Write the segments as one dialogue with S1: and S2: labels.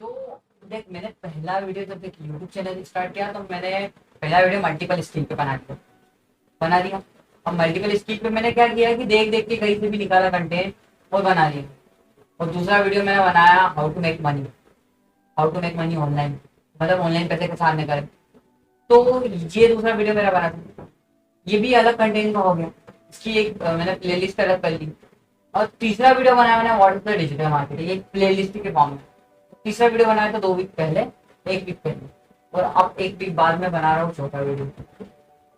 S1: तो देख, मैंने पहला वीडियो जब देख यूट्यूब चैनल स्टार्ट किया तो मैंने पहला वीडियो मल्टीपल स्किल पे बना दिया। अब मल्टीपल स्किल पे मैंने क्या किया कि देख देख के कहीं से भी निकाला कंटेंट और बना लिया। और दूसरा वीडियो मैंने बनाया how to make money online, मतलब ऑनलाइन पैसे कैसे आने का। तो ये दूसरा वीडियो मेरा बना था, ये भी अलग कंटेंट का हो गया। इसकी एक मैंने प्लेलिस्ट अलग कर ली। और तीसरा वीडियो बनाया मैंने what is the digital marketing, एक प्लेलिस्ट के फॉर्म में। तीसरा वीडियो बनाया था 2 वीक पहले, 1 वीक पहले, और अब 1 वीक बाद में बना रहा हूँ चौथा वीडियो।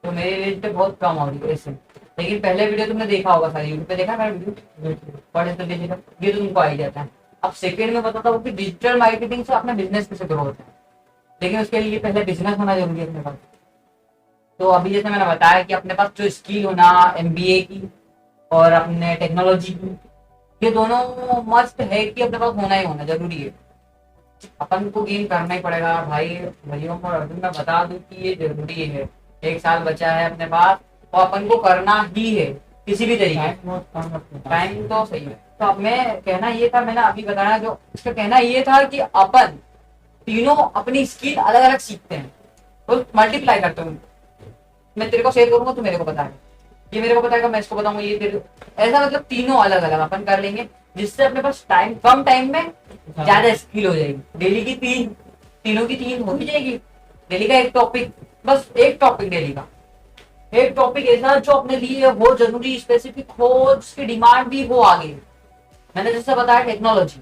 S1: तो मेरी रीच पे बहुत कम हो रही है इससे। लेकिन पहले वीडियो तुमने देखा होगा, सारी यूट्यूब पे देखा मेरा video what is the digital, ये तो तुमको आइडिया था। अब सेकेंड में बताता हूँ कि डिजिटल मार्केटिंग से अपना बिजनेस कैसे ग्रो होता है। लेकिन उसके लिए पहले बिजनेस होना जरूरी है अपने पास। तो अभी जैसे मैंने बताया कि अपने पास जो स्किल होना एमबीए की और अपने टेक्नोलॉजी की, ये दोनों मस्ट है कि अपने पास होना ही होना जरूरी है। अपन को गेन करना ही पड़ेगा भाई। भाइयों को अर्जुन मैं बता दूं कि ये जरूरी है। 1 साल बचा है अपने पास और अपन को करना ही है किसी भी तरीके से। टाइम तो सही है। तो अब मैं कहना ये था, मैंने अभी बताया जो उसका कहना ये था कि अपन तीनों अपनी स्किल अलग अलग सीखते हैं तो मल्टीप्लाई करते हैं। मैं तेरे को शेयर करूंगा, तू मेरे को बताएगा, ये मेरे को बताएगा, मैं इसको बताऊंगा, ये तेरे ऐसा मतलब तीनों अलग अलग अपन कर लेंगे, जिससे अपने पास टाइम कम टाइम में ज्यादा स्किल हो जाएगी। डेली की तीनों की 3 हो ही जाएगी। डेली का एक टॉपिक, बस एक टॉपिक डेली का, एक टॉपिक ऐसा जो अपने लिए हो जरूरी, स्पेसिफिक हो, जिसकी डिमांड भी हो आगे। मैंने जैसे बताया टेक्नोलॉजी,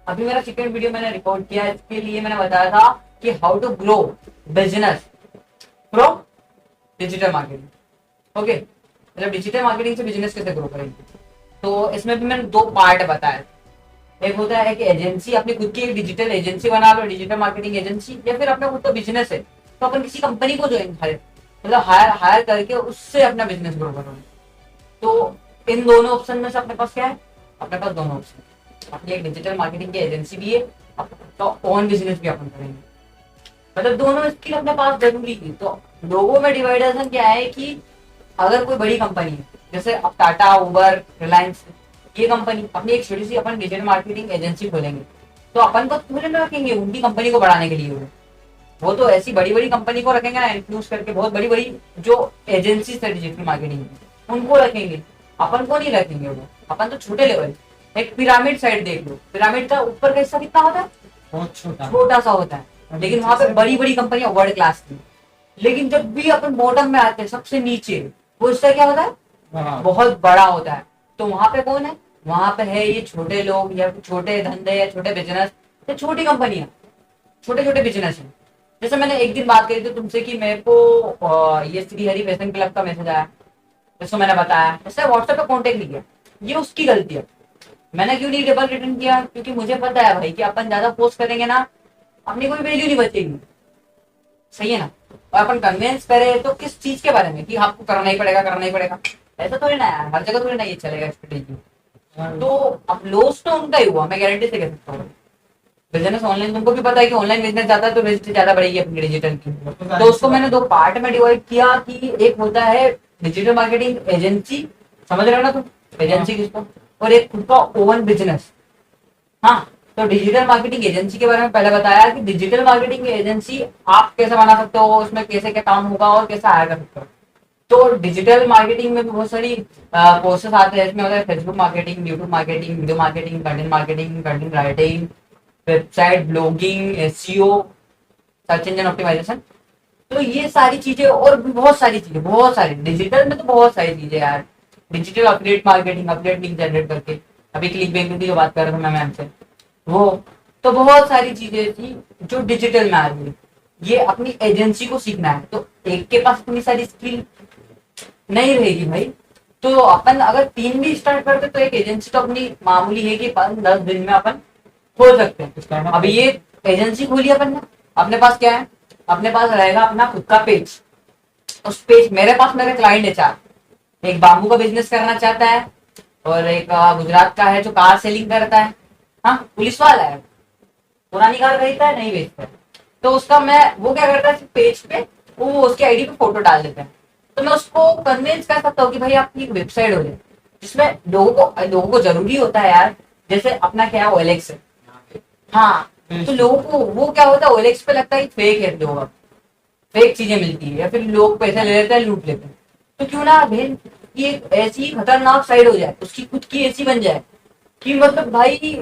S1: अभी मेरा सेकंड वीडियो मैंने रिकॉर्ड किया, इसके लिए मैंने बताया था कि how to grow business from digital marketing. Okay, मतलब डिजिटल मार्केटिंग से बिजनेस कैसे ग्रो करेंगे। तो इसमें भी मैंने 2 पार्ट बताए। एक होता है कि एजेंसी, अपनी खुद की एक डिजिटल एजेंसी बना लो, डिजिटल मार्केटिंग एजेंसी, या फिर अपना खुद का बिजनेस है तो अपन किसी कंपनी को ज्वाइन करें, मतलब हायर करके उससे अपना बिजनेस ग्रो करो। तो इन दोनों ऑप्शन में से अपने पास क्या है, अपने पास दोनों ऑप्शन। अपनी एक डिजिटल मार्केटिंग की एजेंसी भी है, तो ओन बिजनेस भी अपन करेंगे, मतलब दोनों स्किल अपने पास जरूरी है। तो लोगों में डिवाइडेशन क्या है कि अगर कोई बड़ी कंपनी है, जैसे अब टाटा, उबर, रिलायंस, ये कंपनी अपनी एक छोटी सी अपन डिजिटल मार्केटिंग एजेंसी खोलेंगे, तो अपन को थोड़े ना रखेंगे उनकी कंपनी को बढ़ाने के लिए। वो तो ऐसी बड़ी बड़ी कंपनी को रखेंगे ना, इन्फ्लुएंस करके, बहुत बड़ी बड़ी जो एजेंसी है डिजिटल मार्केटिंग उनको रखेंगे, अपन को नहीं रखेंगे। वो अपन तो छोटे लेवल, एक पिरामिड साइड देख लो, पिरामिड का ऊपर का हिस्सा कितना होता है,
S2: बहुत छोटा
S1: छोटा सा होता है, लेकिन वहां पे बड़ी बड़ी कंपनियां वर्ल्ड क्लास की। लेकिन जब भी अपन बॉटम में आते हैं, सबसे नीचे, वो हिस्सा क्या होता है, बहुत बड़ा होता है। तो वहां पे कौन है, वहां पे है ये छोटे लोग, या छोटे धंधे, या छोटे बिजनेस, या छोटी कंपनियां, छोटे छोटे बिजनेस है। जैसे मैंने एक दिन बात करी थी तुमसे कि मेरे को ये श्री हरि फैशन क्लब का मैसेज आया, जिसको मैंने बताया, उससे व्हाट्सएप पे कांटेक्ट नहीं किया, ये उसकी गलती है। मैंने क्यों नहीं डबल रिटर्न किया, क्योंकि मुझे पता है भाई कि अपन ज्यादा पोस्ट करेंगे ना, अपनी कोई वैल्यू नहीं बचेगी, सही है ना। और अपन कन्विंस करें तो किस चीज के बारे में कि आपको करना ही पड़ेगा, करना ही पड़ेगा, ऐसा थोड़ी ना यार, हर जगह थोड़ी ना ये चलेगा स्ट्रेटेजी। तो अब लॉस तो उनका ही हुआ, मैं गारंटी से कह सकता हूँ। बिजनेस ऑनलाइन, तुमको भी पता है कि ऑनलाइन बिजनेस ज्यादा है तो रिस्क ज्यादा बढ़ेगी अपनी डिजिटल की। तो उसको मैंने 2 पार्ट में डिवाइड किया कि एक होता है डिजिटल मार्केटिंग एजेंसी, समझ रहे हो ना तुम, एजेंसी किसको, और एक खुद का ओवन बिजनेस। हाँ, तो डिजिटल मार्केटिंग एजेंसी के बारे में पहले बताया कि डिजिटल मार्केटिंग एजेंसी आप कैसे बना सकते हो, उसमें कैसे क्या काम होगा और कैसे हायर कर सकते हो। तो डिजिटल मार्केटिंग में भी बहुत सारी कोर्सेस आते हैं, इसमें होता है Facebook marketing, YouTube marketing, video marketing, content writing, website blogging, SEO, search engine optimization. तो ये सारी चीजें और भी बहुत सारी चीजें, बहुत सारी डिजिटल में तो बहुत सारी चीजें यार। Digital affiliate marketing, affiliate link generate करके, अभी क्लिक बैंक की जो बात कर रहा था मैं मैम से, वो तो बहुत सारी चीजें थी जो डिजिटल में आ रही है। ये अपनी एजेंसी को सीखना है, तो एक के पास इतनी सारी स्किल नहीं रहेगी भाई। तो अपन अगर 3 भी स्टार्ट करते तो एक एजेंसी तो अपनी मामूली है कि 5-10 दिन में अपन खोल सकते हैं। अभी ये एजेंसी खोली अपन ने, अपने पास क्या है, अपने पास रहेगा अपना खुद का पेज। उस पेज, मेरे पास मेरे क्लाइंट है 4, एक बाम्बू का बिजनेस करना चाहता है, और एक गुजरात का है जो कार सेलिंग करता है, हाँ पुलिस वाला है, पुरानी कार खरीदता है, नहीं बेचता है। तो उसका मैं, वो क्या करता है पेज पे, वो उसकी आईडी पे फोटो डाल देता है। तो मैं उसको कन्विंस कर सकता हूँ कि भाई आपकी एक वेबसाइट हो जाए, जिसमें लोगों को जरूरी होता है यार, जैसे अपना क्या है OLX है, हाँ तो लोगों को वो क्या होता है, OLX पे लगता है फेक है, लोगों का फेक चीजें मिलती है, या फिर लोग पैसे ले लेते हैं, लूट लेते हैं। तो क्यों ना बहन की एक ऐसी खतरनाक साइड हो जाए, उसकी खुद की ऐसी बन जाए कि मतलब भाई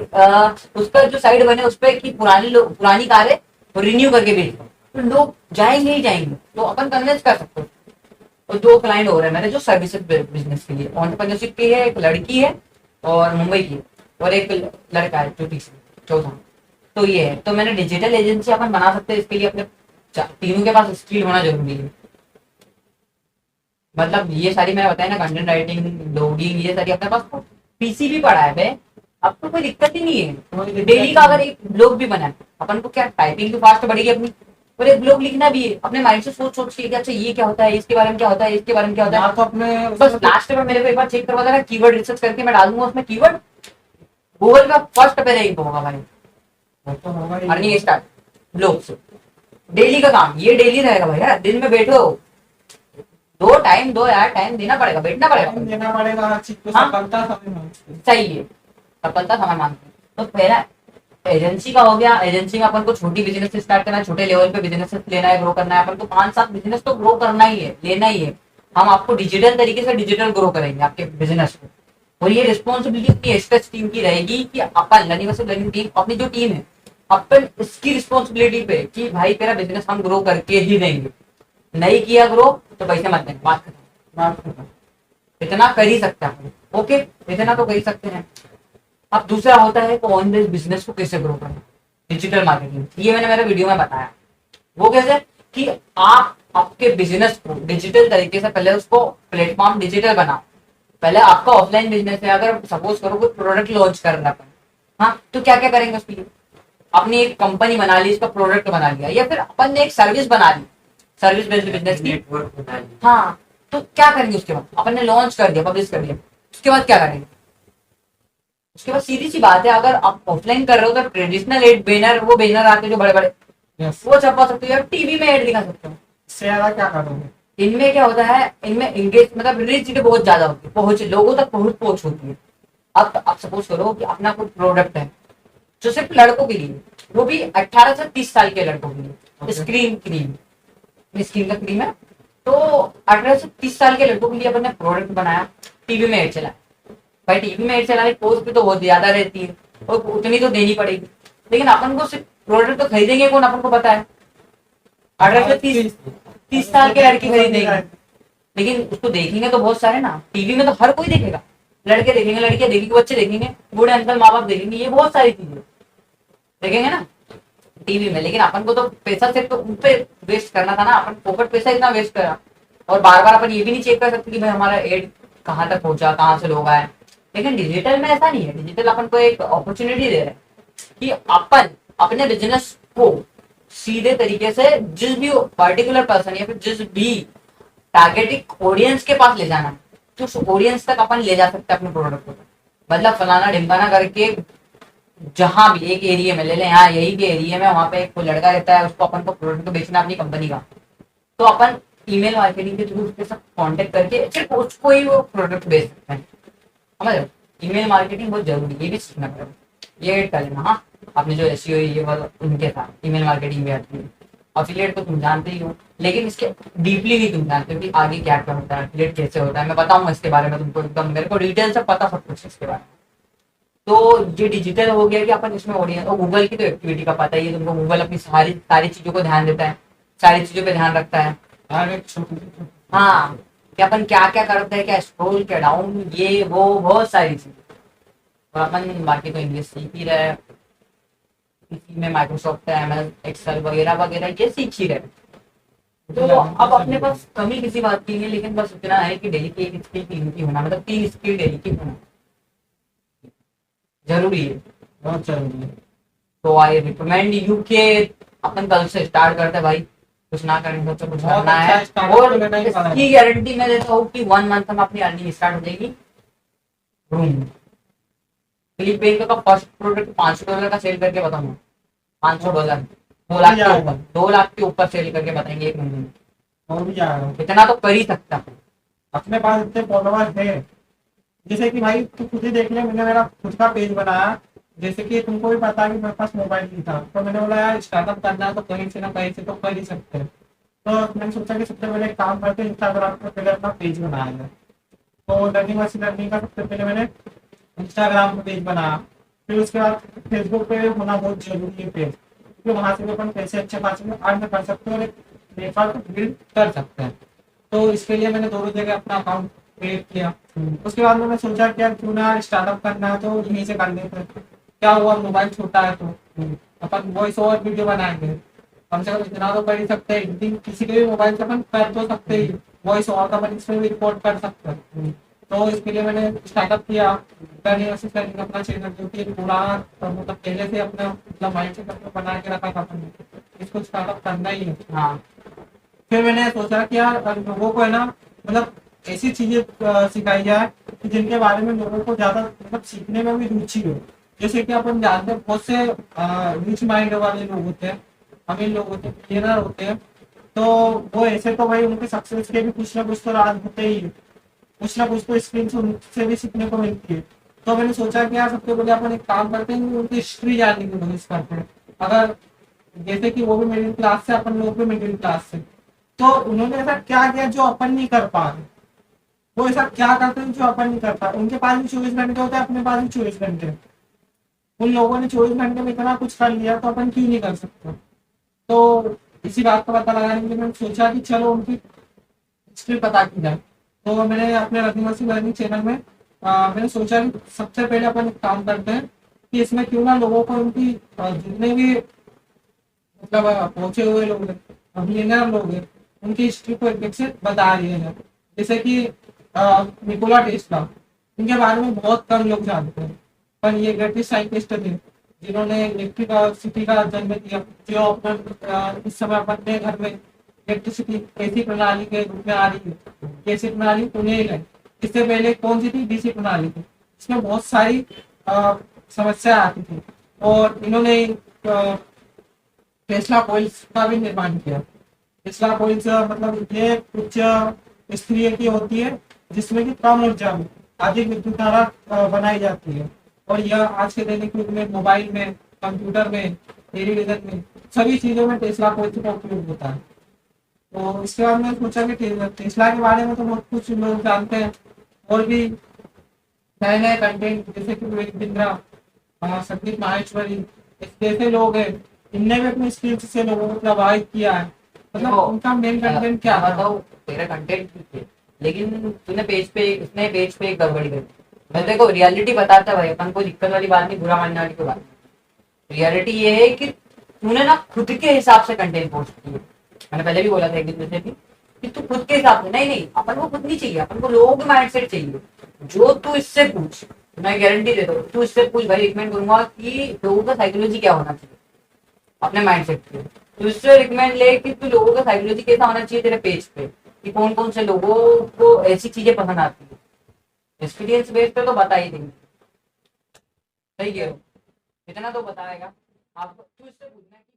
S1: उसका जो साइड बने उस पर कि पुरानी लोग पुरानी कारें रिन्यू करके बेच दो, तो लोग जाएंगे ही जाएंगे, तो अपन कन्विंस कर सकते हो। और दो क्लाइंट हो रहे हैं मेरे जो सर्विसेज बिजनेस के लिए, एंटरप्रेन्योरशिप की है, एक लड़की है और मुंबई की है, और एक लड़का है जो चौथा। तो ये है, तो मैंने डिजिटल एजेंसी अपन बना सकते हैं, इसके लिए अपने तीनों के पास स्किल होना जरूरी है। मतलब ये सारी मैंने बताया ना, कंटेंट राइटिंग, ब्लॉगिंग, ये सारी अपने पास तो पीसी भी पड़ा है बे, अब तो कोई दिक्कत ही नहीं है। डेली का अगर एक ब्लॉग भी बना है, अपन को क्या टाइपिंग भी फास्ट बढ़ेगी अपनी, और एक ब्लॉग लिखना भी है अपने माइंड से सोच सोच के कि अच्छा ये क्या होता है, इसके बारे में क्या होता है, इसके बारे में क्या होता है,
S2: तो अपने
S1: बस लास्ट में मेरे को एक बार चेक करवा देना, कीवर्ड रिसर्च करके मैं डालूंगा उसमें कीवर्ड, गूगल का फर्स्ट पे रैंक होगा भाई,
S2: तो होगा ही।
S1: अर्निंग स्टार्ट ब्लॉग से। डेली का काम ये डेली रहेगा भैया, दिन में बैठो, दो यार टाइम देना पड़ेगा, बैठना
S2: टाइम
S1: पड़ेगा।
S2: देना पड़ेगा हर चीज को,
S1: हाँ।
S2: सफलता समय मांगती है।
S1: सही है, सफलता समय मांगते हैं। तो पहला एजेंसी का हो गया, एजेंसी में अपन को छोटी बिजनेस से स्टार्ट करना है, छोटे लेवल पे बिजनेस लेना है, ग्रो करना है, अपन को 5-7 बिजनेस तो ग्रो करना ही है, लेना ही है। हम आपको डिजिटल तरीके से डिजिटल ग्रो करेंगे आपके बिजनेस को, और ये रिस्पॉन्सिबिलिटी अपनी एस्ट्रेस टीम की रहेगी कि अपन लर्निंग टीम, अपनी जो टीम है, अपन इसकी रिस्पॉन्सिबिलिटी पे कि भाई तेरा बिजनेस हम ग्रो करके ही देंगे, नहीं किया ग्रो तो पैसे मत देंगे, बात खत्म।
S2: बात खत्म।
S1: इतना कर ही सकते हैं, ओके, इतना तो कर ही सकते हैं। अब दूसरा होता है कि ऑन बेस बिजनेस को कैसे ग्रो करना, डिजिटल मार्केटिंग, ये मैंने मेरे वीडियो में बताया। वो कैसे कि आप आपके बिजनेस को डिजिटल तरीके से पहले उसको प्लेटफॉर्म डिजिटल बनाओ। पहले आपका ऑफलाइन बिजनेस है, अगर सपोज करो कोई प्रोडक्ट लॉन्च करना है, हाँ, तो क्या क्या करेंगे उसके लिए, अपनी एक कंपनी बना ली, इसका प्रोडक्ट बना लिया, या फिर अपन ने एक सर्विस बना ली, सर्विस बेस्ड बिजनेस की,
S3: नेटवर्क बना लिया।
S1: हाँ, तो क्या करेंगे उसके बाद, अपन ने लॉन्च कर दिया, पब्लिश कर दिया, उसके बाद क्या करेंगे, उसके बाद सीधी सी बात है, अगर आप ऑफलाइन कर रहे हो तो ट्रेडिशनल एड बैनर, वो बैनर आते हैं जो बड़े बड़े,
S2: यस।
S1: वो छपवा सकते हो, या टीवी में एड दिखा सकते हो।
S2: इससे ज्यादा क्या करोगे?
S1: इनमें क्या होता है, इनमें एंगेज मतलब रीच बहुत ज्यादा होती है, पहुंच लोगों तक पहुंच होती है। अब आप सपोज करो कि अपना कोई प्रोडक्ट है जो सिर्फ लड़कों के लिए, वो भी 18 से 30 साल के लड़कों के लिए,
S2: Okay.
S1: स्क्रीन क्रीम, स्क्रीन का क्रीम है, तो 18 से 30 साल के लड़कों के लिए अपन ने प्रोडक्ट बनाया, टीवी में एड चलाया। भाई टीवी में एड चलाने की कॉस्ट भी तो बहुत ज्यादा रहती है, और उतनी तो देनी पड़ेगी, लेकिन अपन को सिर्फ प्रोडक्ट तो खरीदेंगे कौन, अपन को पता है 18 से 30 साल के लड़के खरीदेंगे, लेकिन उसको देखेंगे तो बहुत सारे ना, टीवी में तो हर कोई देखेगा, लड़के देखेंगे, लड़कियां देखेंगे, बच्चे देखेंगे, बूढ़े अंकल माँ बाप देखेंगे, ये बहुत सारी चीजें देखेंगे ना टीवी में। लेकिन अपन को तो पैसा सिर्फ तो उन पे वेस्ट करना था ना, अपन फोकट पैसा इतना वेस्ट करा, और बार बार अपन ये भी नहीं चेक कर सकते कि भाई हमारा एड कहाँ तक पहुंचा, कहाँ से लोग आए। लेकिन डिजिटल में ऐसा नहीं है, डिजिटल अपन को एक अपॉर्चुनिटी दे रहा है कि अपन अपने बिजनेस को सीधे तरीके से जिस भी पर्टिकुलर पर्सन या फिर जिस भी टारगेटिंग ऑडियंस के पास ले जाना है, तो उस ऑडियंस तक अपन ले जा सकते हैं अपने प्रोडक्ट को। मतलब फलाना ढिमकाना करके जहां भी एक एरिया में ले लें, यहाँ यही के एरिया में वहां पे एक कोई लड़का रहता है, उसको अपन को प्रोडक्ट बेचना अपनी कंपनी का, तो अपन ईमेल मार्केटिंग के थ्रू उसके साथ कांटेक्ट करके सिर्फ उसको ही वो प्रोडक्ट बेच सकते हैं। समझ रहे हो, ईमेल मार्केटिंग बहुत जरूरी है, ये भी सीखना पड़ेगा, ये ऐड कर लेना। हाँ, आपने जो एसईओ ये वाला उनके साथ ईमेल मार्केटिंग भी आती है, अफिलिएट तो तुम जानते ही हो, लेकिन इसके डीपली नहीं तुम जानते हो कि आगे क्या क्या होता है, अफिलिएट कैसे होता है, मैं बताऊंगा इसके बारे में तुमको एकदम, मेरे को डिटेल से पता सब कुछ इसके बारे में। तो ये डिजिटल हो गया कि अपन इसमें ऑडियंस, और गूगल की तो एक्टिविटी का पता ही है तुमको, गूगल अपनी सारी सारी चीजों को ध्यान देता है, सारी चीजों पे ध्यान रखता है।
S2: हर एक छोटी छोटी।
S1: हाँ, कि अपन क्या क्या करते हैं, क्या स्क्रॉल, क्या डाउन, ये वो बहुत सारी चीजें। और अपन बाकी तो इंग्लिश सीख ही रहे हैं, इसी में माइक्रोसॉफ्ट है, एमएस एक्सेल वगैरह वगैरह ये सीख ही रहे हैं। तो अब अपने पास कमी किसी बात की नहीं है, लेकिन बस इतना है कि डेली की एक स्किल तीन की होना, मतलब 3 स्किल डेली की होना जरूरी है।
S2: बहुत जरूरी है।
S1: तो आई रिकमेंड यू के अपन कल से स्टार्ट करते हैं भाई, कुछ ना करने तो कुछ
S2: बहुत
S1: करना
S2: अच्छा
S1: है,
S2: startup
S1: और
S2: तो लेना ही पड़ा है।
S1: इसकी गारंटी मैं देता हूँ कि 1 मंथ में अपनी अर्निंग स्टार्ट हो जाएगी। रूम क्लिक बैंक का फर्स्ट प्रोडक्ट $500 का सेल करके बताऊंगा, $500, 2 लाख के ऊपर, 2 लाख के ऊपर सेल करके बताएंगे एक महीने में।
S2: और भी जा रहा हूँ।
S1: इतना तो कर ही सकता हूँ।
S2: अपने पास इतने फॉलोवर है, जैसे कि भाई तू खुद ही देख ले, मैंने मेरा खुद का पेज बनाया जैसे कि तुमको भी पता है कि मेरे पास मोबाइल नहीं था, तो मैंने बोला यार स्टार्टअप करना है तो कहीं से ना कहीं से तो कर ही सकते हैं। तो मैंने सोचा कि सबसे पहले एक काम करके इंस्टाग्राम पर पहले अपना पेज बनाया है। तो लर्निंग मशीन लर्निंग का सबसे पहले मैंने इंस्टाग्राम पे पेज बनाया। फिर उसके बाद फेसबुक पे होना बहुत जरूरी है पेज, क्योंकि वहां से भी अपन पैसे अच्छे खासे अर्न कर सकते हैं और एक नेटवर्क बिल्ड कर सकते हैं। तो इसके लिए मैंने दोनों जगह अपना अकाउंट क्रिएट किया। उसके बाद मैंने सोचा कि यार क्यों ना स्टार्टअप करना है तो यहीं से कर लेते हैं। क्या हुआ, मोबाइल छोटा है तो अपन वॉइस ओवर वीडियो बनाएंगे, कम से कम इतना तो कर ही सकते हैं। एडिटिंग किसी के भी मोबाइल से अपन कर तो सकते ही, वॉइस ओवर का अपन इसमें भी रिकॉर्ड कर सकते हैं। तो इसके लिए मैंने स्टार्टअप किया लर्निंग अपना चैनल, जो कि पूरा मतलब पहले से अपना मतलब माइंड से बना के रखा था अपन ने, इसको स्टार्टअप करना ही है।
S1: हाँ
S2: फिर मैंने सोचा कि यार लोगों को है ना मतलब ऐसी चीजें सिखाई जाए कि जिनके बारे में लोगों को ज्यादा मतलब सीखने में भी रुचि हो। जैसे कि अपन जानते हैं बहुत से रिच माइंड वाले लोग होते हैं, अमीर लोग होते हैं, बिलियनर होते हैं। तो वो ऐसे तो भाई उनके सक्सेस के भी कुछ ना कुछ तो राज होते ही है, कुछ ना कुछ तो स्क्रीन उनसे भी सीखने को मिलती है। तो मैंने सोचा कि यार सबसे पहले अपन एक काम करते हैं, उनकी हिस्ट्री जानने की कोशिश करते हैं। अगर जैसे कि वो भी मिडिल क्लास से, अपन लोग भी मिडिल क्लास से, तो उन्होंने ऐसा क्या किया जो अपन नहीं कर पा रहे, वो ऐसा क्या करते हैं जो अपन नहीं कर पा रहे। उनके पास भी 24 घंटे होते हैं, अपने पास भी 24 घंटे। उन लोगों ने 24 घंटे में इतना कुछ कर लिया, तो अपन क्यों नहीं कर सकते। तो इसी बात का पता लगाने के लिए मैंने सोचा कि चलो उनकी हिस्ट्री पता की जाए। तो मैंने अपने रघुवंशी लर्निंग चैनल में मैंने सोचा कि सबसे पहले अपन एक काम करते हैं कि इसमें क्यों ना लोगों को उनकी जितने भी मतलब पहुंचे हुए लोग हैं, बिलियनर लोग हैं, उनकी हिस्ट्री को एक से बता रही है। जैसे कि निकोला टेस्ला, इनके बारे में बहुत कम लोग जानते हैं, पर ये ब्रिटिश साइंटिस्ट थे जिन्होंने इलेक्ट्रिसिटी का जन्म दिया। जो अपना इस समय अपने घर में इलेक्ट्रिसिटी कैसी प्रणाली के रूप में आ रही है, कैसी प्रणाली उन्हें है। इससे पहले कौन सी थी, डीसी प्रणाली थी। इसमें बहुत सारी समस्या आती थी, और इन्होंने टेस्ला कॉइल्स का भी निर्माण किया। टेस्ला कॉइल्स मतलब ये कुछ इस तरह की होती है जिसमें कि कम ऊर्जा में अधिक विद्युत धारा बनाई जाती है। और यह आज के दैनिक युग में मोबाइल में, कंप्यूटर में, टेलीविजन में, सभी चीजों में टेस्ला कॉइल्स का उपयोग होता है। तो इसके बाद मैंने सोचा कि टेस्ला के बारे में तो बहुत कुछ लोग जानते हैं, और भी नए नए कंटेंट जैसे कि विवेक बिंद्रा, संदीप माहेश्वरी, इस जैसे लोग हैं, इनने भी अपनी स्किल्स से लोगों को प्रभावित किया है। मतलब
S1: देखो,
S2: उनका मेन कंटेंट क्या था।
S1: बताओ, तेरा कंटेंट ठीक है, लेकिन तूने उसने पेज पे एक गड़बड़ी कर दी। मैं देखो रियलिटी बताता भाई, अपन कोई दिक्कत वाली बात नहीं, बुरा मानने वाली कोई बात नहीं। रियलिटी ये है कि तूने ना खुद के हिसाब से कंटेंट पोस्ट किया। मैंने पहले भी बोला था एक दिन में से भी कि तू खुद के हिसाब से नहीं नहीं, अपन को खुद नहीं चाहिए, अपन को लोगों के माइंडसेट चाहिए। जो तू इससे पूछ, मैं गारंटी देता हूँ, तू इससे पूछ भाई, रिकमेंड करूंगा कि लोगों का साइकोलॉजी क्या होना चाहिए अपने माइंडसेट पे। तो इससे रिकमेंड ले कि तू लोगों का साइकोलॉजी कैसा होना चाहिए तेरे पेज पे, कि कौन कौन से लोगों को ऐसी चीजें पसंद आती है। एक्सपीरियंस बेस पे तो बता ही देंगे, सही कह रहे हो, इतना तो बताएगा आपको। तू इससे पूछना कि